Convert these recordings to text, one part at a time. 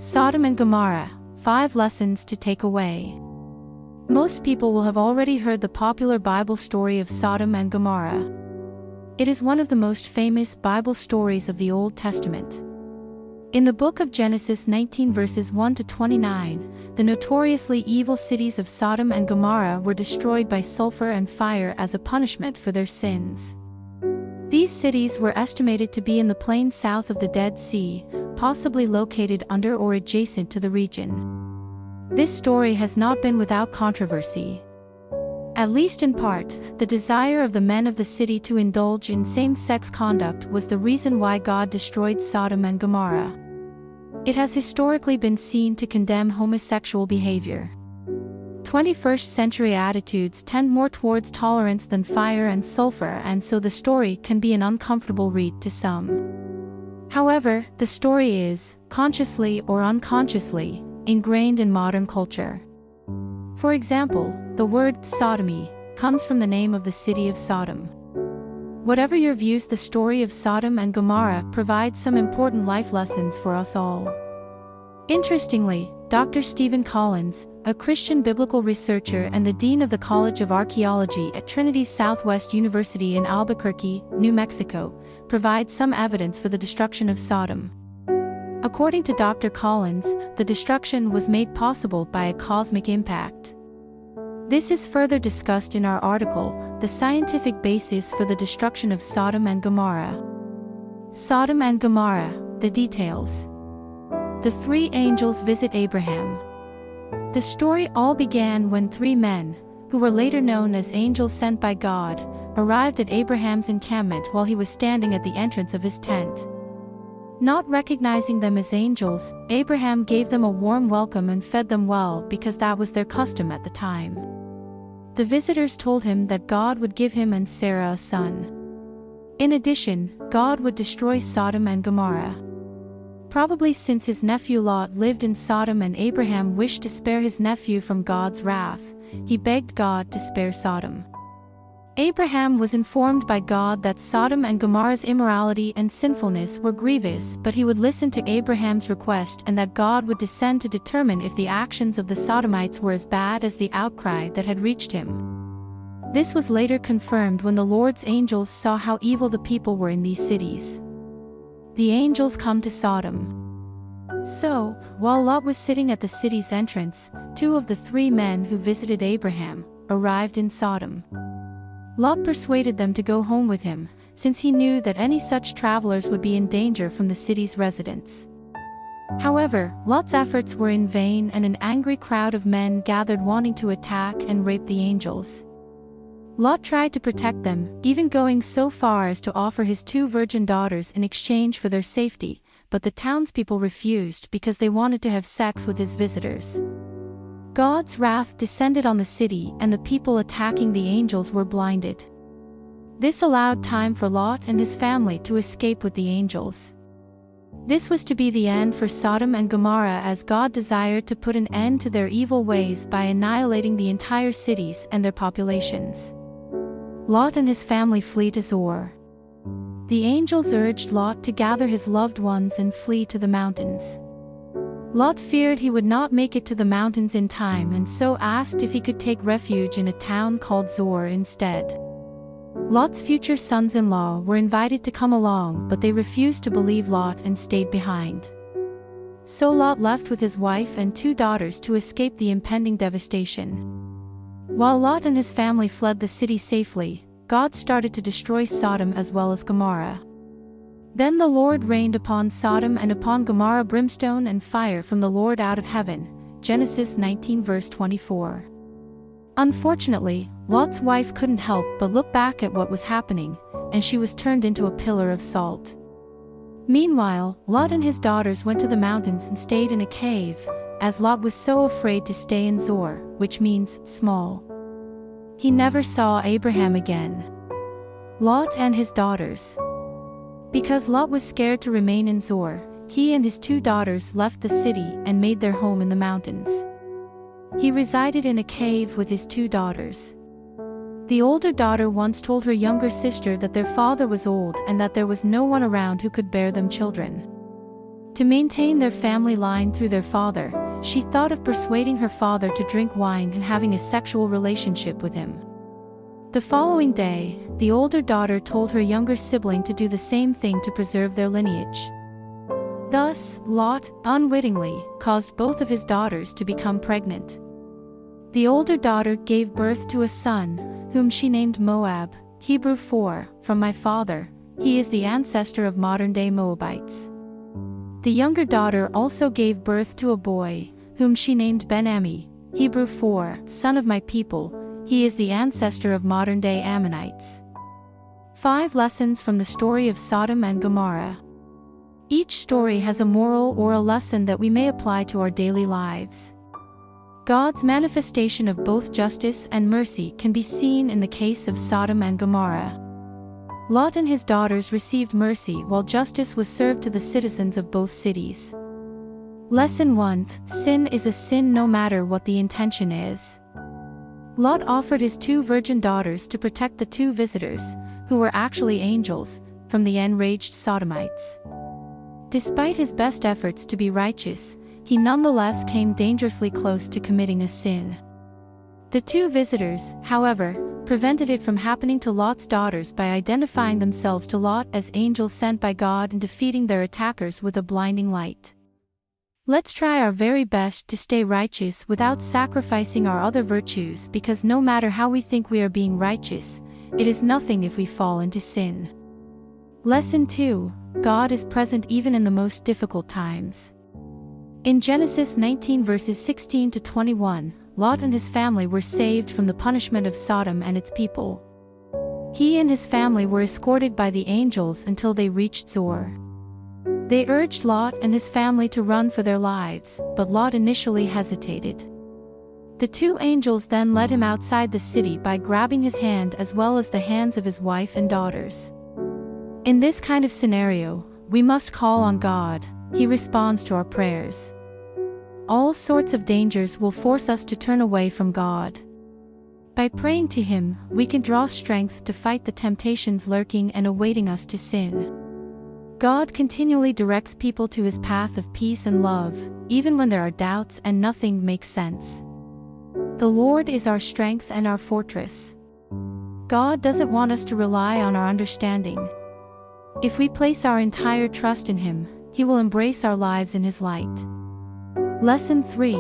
Sodom and Gomorrah, 5 lessons to take away. Most people will have already heard the popular Bible story of Sodom and Gomorrah. It is one of the most famous Bible stories of the Old Testament. In the book of Genesis 19 verses 1 to 29, the notoriously evil cities of Sodom and Gomorrah were destroyed by sulfur and fire as a punishment for their sins. These cities were estimated to be in the plain south of the Dead Sea, possibly located under or adjacent to the region. This story has not been without controversy. At least in part, the desire of the men of the city to indulge in same-sex conduct was the reason why God destroyed Sodom and Gomorrah. It has historically been seen to condemn homosexual behavior. 21st century attitudes tend more towards tolerance than fire and sulfur, and so the story can be an uncomfortable read to some. However, the story is, consciously or unconsciously, ingrained in modern culture. For example, the word sodomy comes from the name of the city of Sodom. Whatever your views, the story of Sodom and Gomorrah provides some important life lessons for us all. Interestingly, Dr. Stephen Collins, a Christian biblical researcher and the Dean of the College of Archaeology at Trinity Southwest University in Albuquerque, New Mexico, provides some evidence for the destruction of Sodom. According to Dr. Collins, the destruction was made possible by a cosmic impact. This is further discussed in our article, The Scientific Basis for the Destruction of Sodom and Gomorrah. Sodom and Gomorrah, the details. The 3 angels visit Abraham. The story all began when 3 men, who were later known as angels sent by God, arrived at Abraham's encampment while he was standing at the entrance of his tent. Not recognizing them as angels, Abraham gave them a warm welcome and fed them well because that was their custom at the time. The visitors told him that God would give him and Sarah a son. In addition, God would destroy Sodom and Gomorrah. Probably since his nephew Lot lived in Sodom and Abraham wished to spare his nephew from God's wrath, he begged God to spare Sodom. Abraham was informed by God that Sodom and Gomorrah's immorality and sinfulness were grievous, but he would listen to Abraham's request and that God would descend to determine if the actions of the Sodomites were as bad as the outcry that had reached him. This was later confirmed when the Lord's angels saw how evil the people were in these cities. The angels come to Sodom. So, while Lot was sitting at the city's entrance, 2 of the 3 men who visited Abraham arrived in Sodom. Lot persuaded them to go home with him, since he knew that any such travelers would be in danger from the city's residents. However, Lot's efforts were in vain and an angry crowd of men gathered wanting to attack and rape the angels. Lot tried to protect them, even going so far as to offer his 2 virgin daughters in exchange for their safety, but the townspeople refused because they wanted to have sex with his visitors. God's wrath descended on the city and the people attacking the angels were blinded. This allowed time for Lot and his family to escape with the angels. This was to be the end for Sodom and Gomorrah, as God desired to put an end to their evil ways by annihilating the entire cities and their populations. Lot and his family flee to Zoar. The angels urged Lot to gather his loved ones and flee to the mountains. Lot feared he would not make it to the mountains in time and so asked if he could take refuge in a town called Zoar instead. Lot's future sons-in-law were invited to come along, but they refused to believe Lot and stayed behind. So Lot left with his wife and 2 daughters to escape the impending devastation. While Lot and his family fled the city safely, God started to destroy Sodom as well as Gomorrah. Then the Lord rained upon Sodom and upon Gomorrah brimstone and fire from the Lord out of heaven. Genesis 19 verse 24. Unfortunately, Lot's wife couldn't help but look back at what was happening, and she was turned into a pillar of salt. Meanwhile, Lot and his daughters went to the mountains and stayed in a cave, as Lot was so afraid to stay in Zoar, which means small. He never saw Abraham again. Lot and his daughters. Because Lot was scared to remain in Zoar, he and his 2 daughters left the city and made their home in the mountains. He resided in a cave with his 2 daughters. The older daughter once told her younger sister that their father was old and that there was no one around who could bear them children. To maintain their family line through their father, she thought of persuading her father to drink wine and having a sexual relationship with him. The following day, the older daughter told her younger sibling to do the same thing to preserve their lineage. Thus, Lot, unwittingly, caused both of his daughters to become pregnant. The older daughter gave birth to a son, whom she named Moab, Hebrew for, from my father. He is the ancestor of modern-day Moabites. The younger daughter also gave birth to a boy, whom she named Ben-Ami, Hebrew for, son of my people. He is the ancestor of modern-day Ammonites. 5 lessons from the story of Sodom and Gomorrah. Each story has a moral or a lesson that we may apply to our daily lives. God's manifestation of both justice and mercy can be seen in the case of Sodom and Gomorrah. Lot and his daughters received mercy while justice was served to the citizens of both cities. Lesson 1: Sin is a sin no matter what the intention is. Lot offered his 2 virgin daughters to protect the 2 visitors, who were actually angels, from the enraged Sodomites. Despite his best efforts to be righteous, he nonetheless came dangerously close to committing a sin. The 2 visitors, however, prevented it from happening to Lot's daughters by identifying themselves to Lot as angels sent by God and defeating their attackers with a blinding light. Let's try our very best to stay righteous without sacrificing our other virtues, because no matter how we think we are being righteous, it is nothing if we fall into sin. Lesson 2: God is present even in the most difficult times. In Genesis 19 verses 16 to 21, Lot and his family were saved from the punishment of Sodom and its people. He and his family were escorted by the angels until they reached Zoar. They urged Lot and his family to run for their lives, but Lot initially hesitated. The 2 angels then led him outside the city by grabbing his hand as well as the hands of his wife and daughters. In this kind of scenario, we must call on God. He responds to our prayers. All sorts of dangers will force us to turn away from God. By praying to Him, we can draw strength to fight the temptations lurking and awaiting us to sin. God continually directs people to His path of peace and love, even when there are doubts and nothing makes sense. The Lord is our strength and our fortress. God doesn't want us to rely on our understanding. If we place our entire trust in Him, He will embrace our lives in His light. Lesson 3: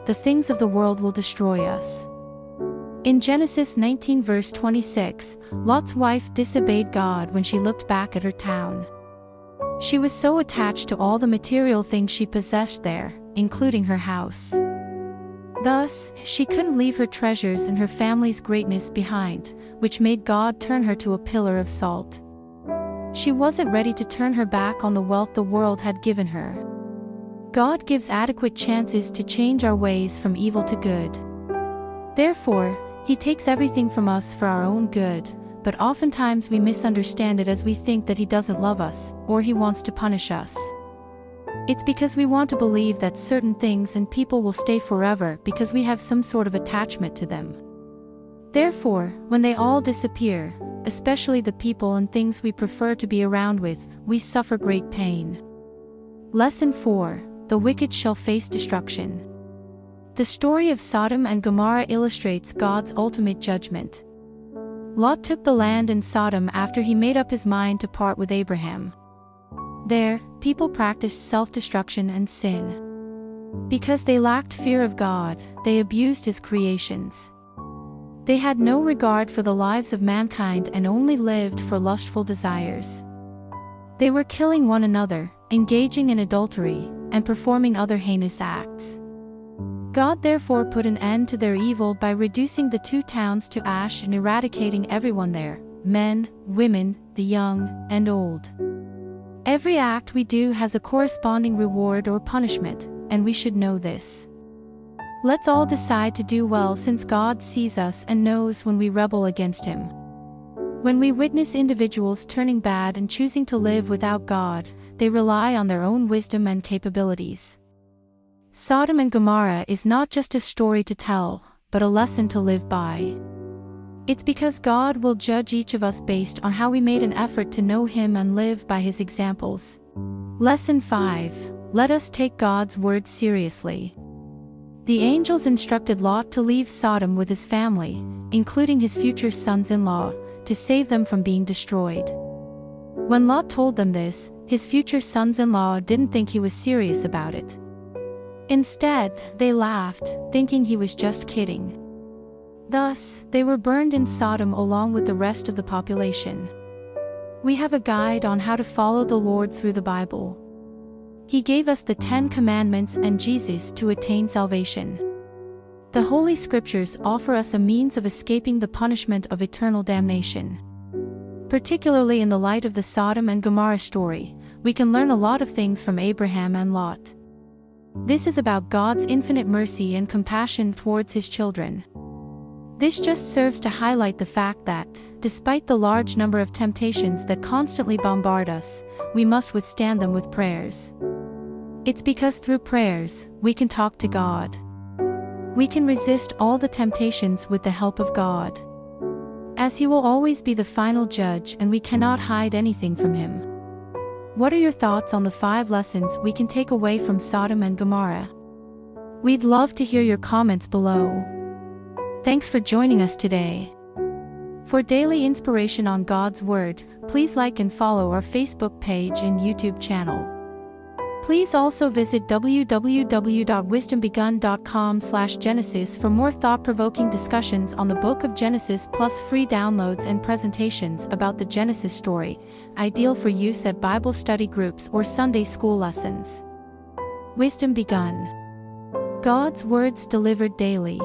The things of the world will destroy us. In Genesis 19 verse 26, Lot's wife disobeyed God when she looked back at her town. She was so attached to all the material things she possessed there, including her house. Thus, she couldn't leave her treasures and her family's greatness behind, which made God turn her to a pillar of salt. She wasn't ready to turn her back on the wealth the world had given her. God gives adequate chances to change our ways from evil to good. Therefore, He takes everything from us for our own good, but oftentimes we misunderstand it as we think that He doesn't love us, or He wants to punish us. It's because we want to believe that certain things and people will stay forever because we have some sort of attachment to them. Therefore, when they all disappear, especially the people and things we prefer to be around with, we suffer great pain. Lesson 4: The wicked shall face destruction. The story of Sodom and Gomorrah illustrates God's ultimate judgment. Lot took the land in Sodom after he made up his mind to part with Abraham. There, people practiced self-destruction and sin. Because they lacked fear of God, they abused His creations. They had no regard for the lives of mankind and only lived for lustful desires. They were killing one another, engaging in adultery, and performing other heinous acts. God therefore put an end to their evil by reducing the 2 towns to ash and eradicating everyone there, men, women, the young, and old. Every act we do has a corresponding reward or punishment, and we should know this. Let's all decide to do well, since God sees us and knows when we rebel against Him. When we witness individuals turning bad and choosing to live without God, they rely on their own wisdom and capabilities. Sodom and Gomorrah is not just a story to tell, but a lesson to live by. It's because God will judge each of us based on how we made an effort to know Him and live by His examples. Lesson 5: let us take God's word seriously. The angels instructed Lot to leave Sodom with his family, including his future sons-in-law, to save them from being destroyed. When Lot told them this, his future sons-in-law didn't think he was serious about it. Instead, they laughed, thinking he was just kidding. Thus, they were burned in Sodom along with the rest of the population. We have a guide on how to follow the Lord through the Bible. He gave us the 10 Commandments and Jesus to attain salvation. The Holy Scriptures offer us a means of escaping the punishment of eternal damnation. Particularly in the light of the Sodom and Gomorrah story, we can learn a lot of things from Abraham and Lot. This is about God's infinite mercy and compassion towards his children. This just serves to highlight the fact that, despite the large number of temptations that constantly bombard us, we must withstand them with prayers. It's because through prayers, we can talk to God. We can resist all the temptations with the help of God, as he will always be the final judge and we cannot hide anything from him. What are your thoughts on the 5 lessons we can take away from Sodom and Gomorrah? We'd love to hear your comments below. Thanks for joining us today. For daily inspiration on God's Word, please like and follow our Facebook page and YouTube channel. Please also visit www.wisdombegun.com/Genesis for more thought-provoking discussions on the book of Genesis plus free downloads and presentations about the Genesis story, ideal for use at Bible study groups or Sunday school lessons. Wisdom Begun. God's Words delivered daily.